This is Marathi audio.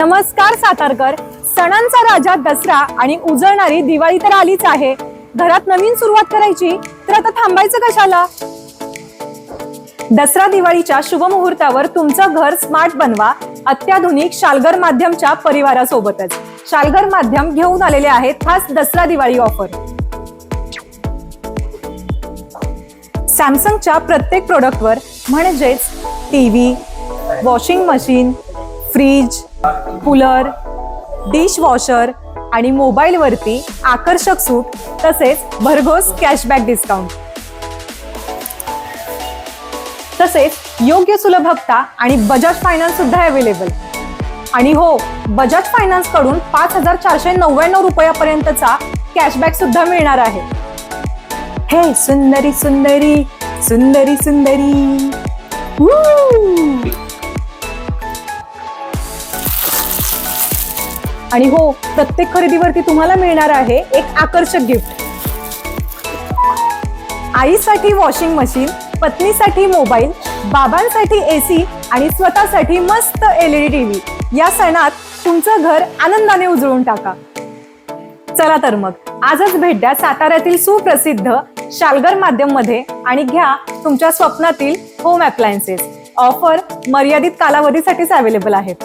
नमस्कार सातारकर. सणांचा राजा दसरा आणि उजळणारी दिवाळी तर आलीच आहे. घरात नवीन सुरुवात करायची तर आता थांबायचं कशाला? दसरा दिवाळीच्या शुभ मुहूर्तावर तुमचं घर स्मार्ट बनवा अत्याधुनिक शालगर माध्यमच्या परिवारासोबतच. शालगर माध्यम घेऊन आलेले आहेत खास दसरा दिवाळी ऑफर. सॅमसंगच्या प्रत्येक प्रोडक्टवर म्हणजेच TV, washing machine, fridge, cooler, dish washer आणि मोबाईल वरती आकर्षक सूट तसेच भरघोस कॅशबॅक डिस्काउंट, तसेच योग्य सुलभ हप्ता आणि बजाज फायनान्स सुद्धा अवेलेबल. आणि हो, बजाज फायनान्स कडून 5,499 रुपयापर्यंतचा कॅशबॅक सुद्धा मिळणार आहे. हे सुंदरी सुंदरी सुंदरी सुंदरी. आणि हो, प्रत्येक खरेदीवरती तुम्हाला मिळणार आहे एक आकर्षक गिफ्ट. आईसाठी वॉशिंग मशीन, पत्नीसाठी मोबाईल, बाबांसाठी एसी आणि स्वतःसाठी मस्त LED टीव्ही. या सणात तुमचं घर आनंदाने उजळून टाका. चला तर मग आजच भेट द्या साताऱ्यातील सुप्रसिद्ध शालगर माध्यम मध्ये आणि घ्या तुमच्या स्वप्नातील होम अप्लायन्सेस. ऑफर मर्यादित कालावधीसाठीच अवेलेबल आहेत.